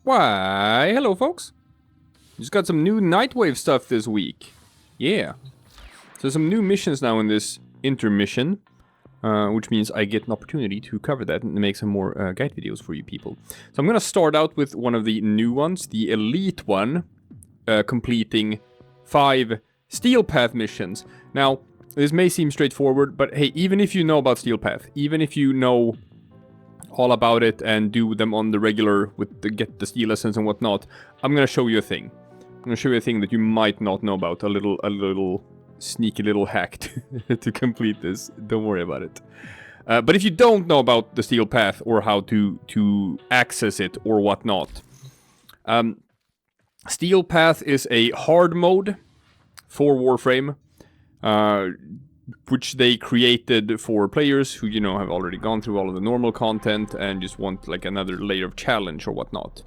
Why, hello folks. Just got some new Nightwave stuff this week. Yeah. So some new missions now in this intermission. Which means I get an opportunity to cover that and make some more guide videos for you people. So I'm gonna start out with one of the new ones, the Elite one. Completing 5 Steel Path missions. Now, this may seem straightforward, but hey, even if you know about Steel Path, even if you know all about it and do them on the regular with the get the steel essence and whatnot, I'm gonna show you a thing. I'm gonna show you a thing that you might not know about. A little sneaky little hack to complete this. Don't worry about it. But if you don't know about the Steel Path or how to access it or whatnot, Steel Path is a hard mode for Warframe, which they created for players who, you know, have already gone through all of the normal content and just want like another layer of challenge or whatnot.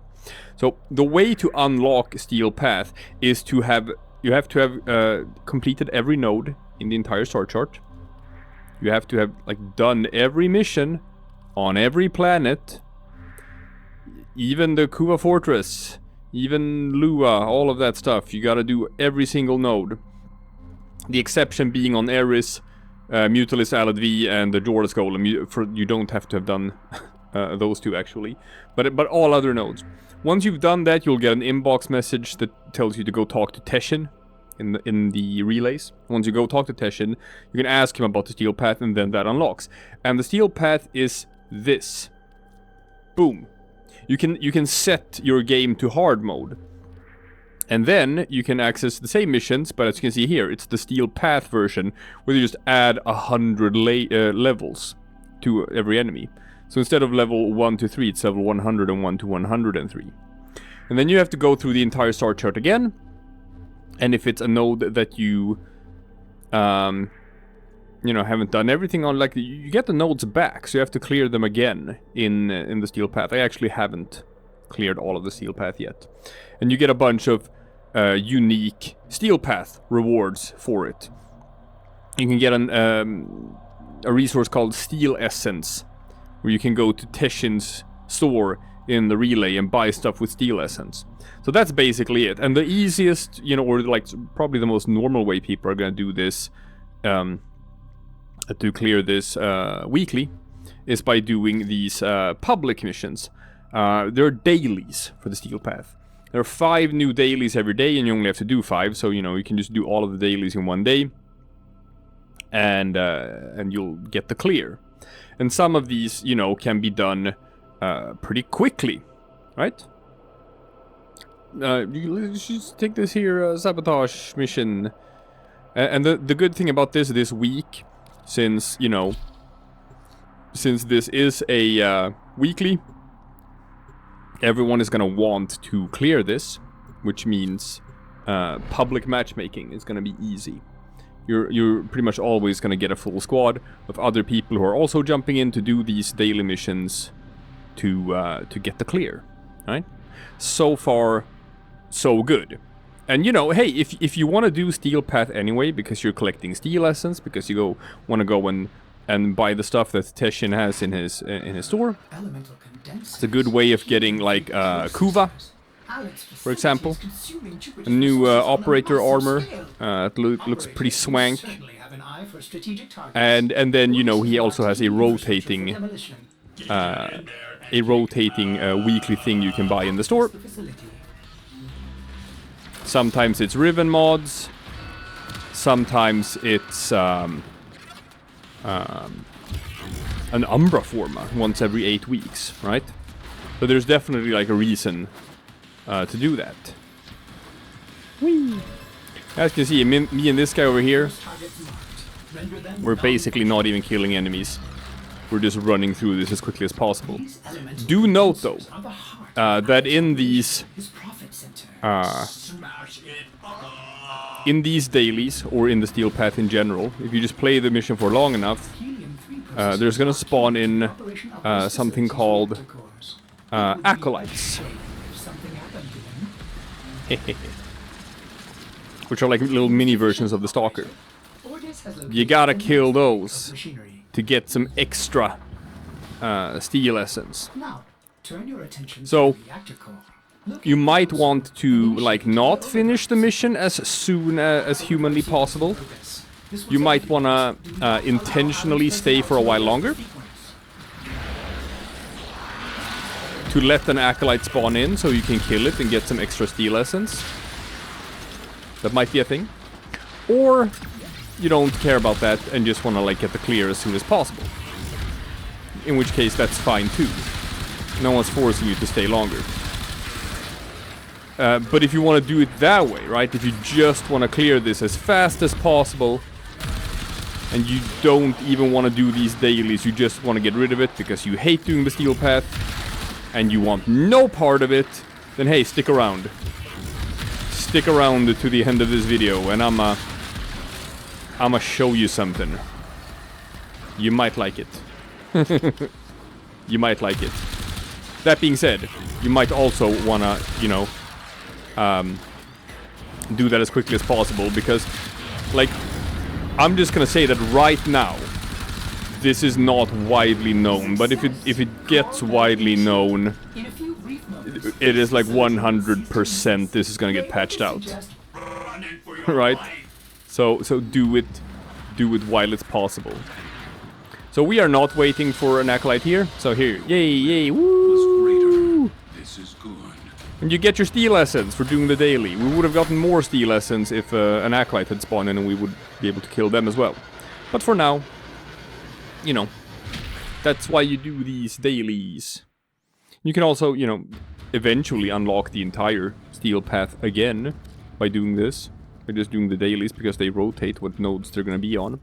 So the way to unlock Steel Path is to have, you have to have completed every node in the entire star chart. You have to have like done every mission on every planet, even the Kuva Fortress, even Lua, all of that stuff. You gotta do every single node. The exception being on Eris, Mutalis, Alad V, and the Jordas Golem. You don't have to have done those two actually, but all other nodes. Once you've done that, you'll get an inbox message that tells you to go talk to Teshin in the relays. Once you go talk to Teshin, you can ask him about the Steel Path, and then that unlocks. And the Steel Path is this. Boom. You can set your game to hard mode. And then you can access the same missions, but as you can see here, it's the Steel Path version, where you just add 100 levels to every enemy. So instead of level 1 to 3, it's level 101 to 103. And then you have to go through the entire star chart again. And if it's a node that you know, haven't done everything on, like, you get the nodes back, so you have to clear them again in the Steel Path. I actually haven't cleared all of the Steel Path yet. And you get a bunch of unique Steel Path rewards for it. You can get a resource called Steel Essence, where you can go to Teshin's store in the relay and buy stuff with Steel Essence. So that's basically it. And the easiest, you know, or like probably the most normal way people are gonna do this, to clear this weekly, is by doing these public missions. There are dailies for the Steel Path. There are 5 new dailies every day, and you only have to do 5, so, you know, you can just do all of the dailies in one day, and you'll get the clear. And some of these, you know, can be done pretty quickly, right? You should take this here, sabotage mission. And the good thing about this week, since, you know, since this is a weekly, everyone is gonna want to clear this, which means public matchmaking is gonna be easy. You're pretty much always gonna get a full squad of other people who are also jumping in to do these daily missions to get the clear, right? So far, so good. And, you know, hey, if you want to do Steel Path anyway, because you're collecting Steel Essence, because you want to go and buy the stuff that Teshin has in his store, it's a good way of getting, like, Kuva, for example. A new operator armor. It looks pretty swank. And then, you know, he also has a rotating weekly thing you can buy in the store. Sometimes it's Riven mods. Sometimes it's an Umbra Forma once every 8 weeks, right? So there's definitely like a reason to do that. Whee! As you can see, me and this guy over here, we're basically not even killing enemies. We're just running through this as quickly as possible. Do note though, that in these dailies, or in the Steel Path in general, if you just play the mission for long enough, there's gonna spawn in something called acolytes. Which are like little mini versions of the Stalker. You gotta kill those to get some extra Steel Essence. So, you might want to, like, not finish the mission as soon as humanly possible. You might wanna intentionally stay for a while longer. To let an acolyte spawn in so you can kill it and get some extra steel essence. That might be a thing. Or you don't care about that and just wanna, like, get the clear as soon as possible. In which case, that's fine too. No one's forcing you to stay longer. But if you want to do it that way, right? If you just want to clear this as fast as possible, and you don't even want to do these dailies, you just want to get rid of it because you hate doing the steel path, and you want no part of it, then hey, stick around. Stick around to the end of this video, and I'ma show you something. You might like it. You might like it. That being said, you might also wanna, you know, do that as quickly as possible, because, like, I'm just gonna say that right now, this is not widely known, but if it gets widely known, it is like 100% this is gonna get patched out. Right? So do it while it's possible. So we are not waiting for an acolyte here. So here, yay, woo! This is good. And you get your steel essence for doing the daily. We would have gotten more steel essence if an acolyte had spawned in, and we would be able to kill them as well. But for now, you know, that's why you do these dailies. You can also, you know, eventually unlock the entire steel path again by doing this. By just doing the dailies, because they rotate what nodes they're gonna be on.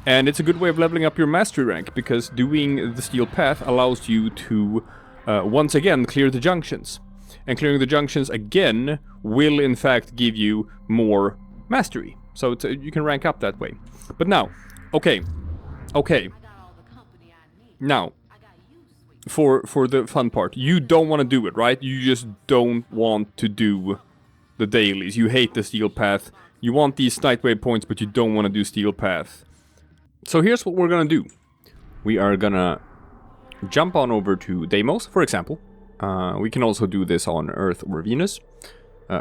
And it's a good way of leveling up your mastery rank, because doing the steel path allows you to once again clear the junctions. And clearing the junctions again will in fact give you more mastery. So it's, you can rank up that way. But now, okay. Now, for the fun part, you don't want to do it, right? You just don't want to do the dailies. You hate the steel path. You want these Nightwave points, but you don't want to do steel path. So here's what we're gonna do. We are gonna jump on over to Deimos, for example. We can also do this on Earth or Venus.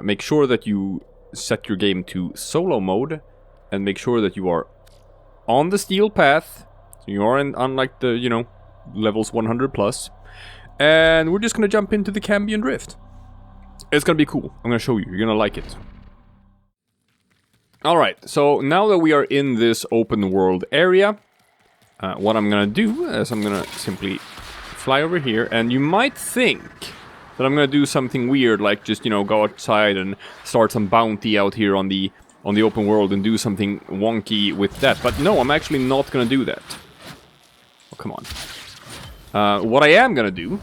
Make sure that you set your game to solo mode, and make sure that you are on the steel path. So you are on like the, you know, levels 100 plus. And we're just gonna jump into the Cambion Rift. It's gonna be cool. I'm gonna show you. You're gonna like it. Alright, so now that we are in this open world area, what I'm gonna do is I'm gonna simply fly over here, and you might think that I'm gonna do something weird, like just, you know, go outside and start some bounty out here on the open world and do something wonky with that. But no, I'm actually not gonna do that. Oh, come on. What I am gonna do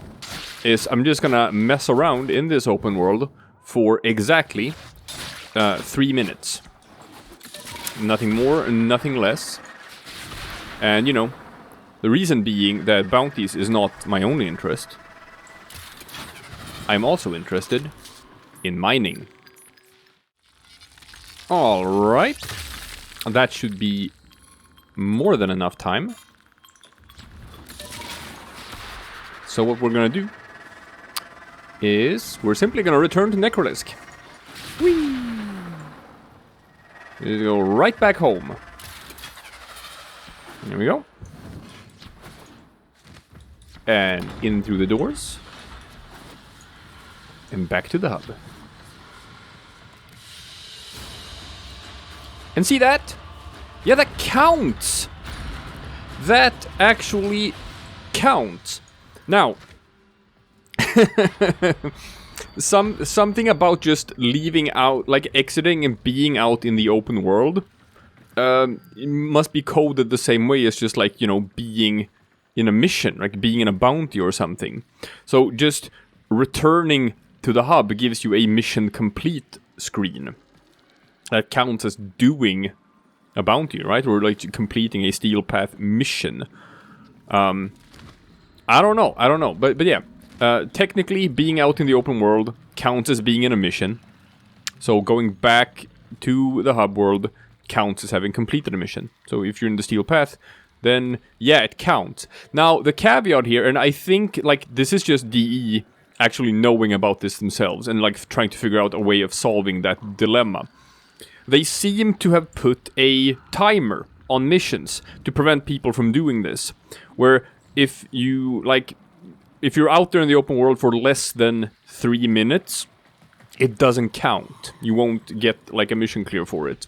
is I'm just gonna mess around in this open world for exactly 3 minutes. Nothing more and nothing less. And, you know, the reason being that bounties is not my only interest. I'm also interested in mining. Alright. That should be more than enough time. So what we're gonna do is we're simply gonna return to Necrolisk. Whee! Let's go right back home. There we go. And in through the doors. And back to the hub. And see that? Yeah, that counts! That actually counts. Now, something about just leaving out, like exiting and being out in the open world, it must be coded the same way as just like, you know, being in a mission, like being in a bounty or something. So just returning to the hub gives you a mission complete screen. That counts as doing a bounty, right? Or like completing a steel path mission. I don't know, but yeah. Technically, being out in the open world counts as being in a mission. So going back to the hub world counts as having completed a mission. So if you're in the steel path, then yeah, it counts. Now, the caveat here, and I think, like, this is just DE actually knowing about this themselves and like trying to figure out a way of solving that dilemma. They seem to have put a timer on missions to prevent people from doing this, where if you're out there in the open world for less than 3 minutes, it doesn't count. You won't get like a mission clear for it.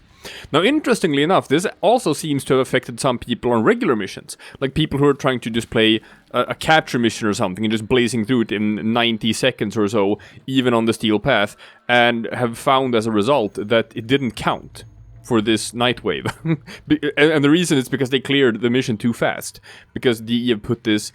Now, interestingly enough, this also seems to have affected some people on regular missions, like people who are trying to just play a capture mission or something and just blazing through it in 90 seconds or so, even on the steel path, and have found as a result that it didn't count for this Nightwave. And the reason is because they cleared the mission too fast, because DE have put this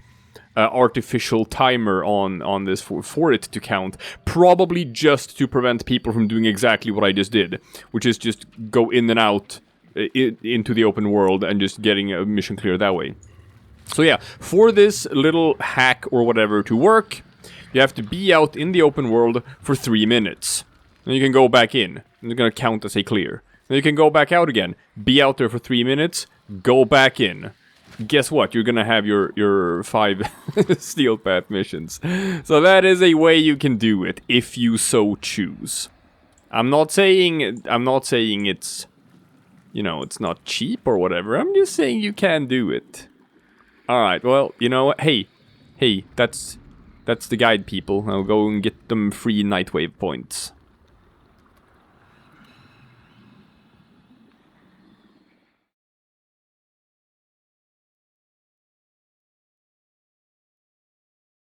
artificial timer on this for it to count, probably just to prevent people from doing exactly what I just did, which is just go in and out into the open world and just getting a mission clear that way. So yeah, for this little hack or whatever to work, you have to be out in the open world for 3 minutes. Then you can go back in, and it's gonna count as a clear. Then you can go back out again, be out there for 3 minutes, go back in. Guess what? You're gonna have your 5 steel path missions. So that is a way you can do it if you so choose. I'm not saying it's, you know, it's not cheap or whatever. I'm just saying you can do it. All right. Well, you know what? Hey, that's the guide, people. I'll go and get them free Nightwave points.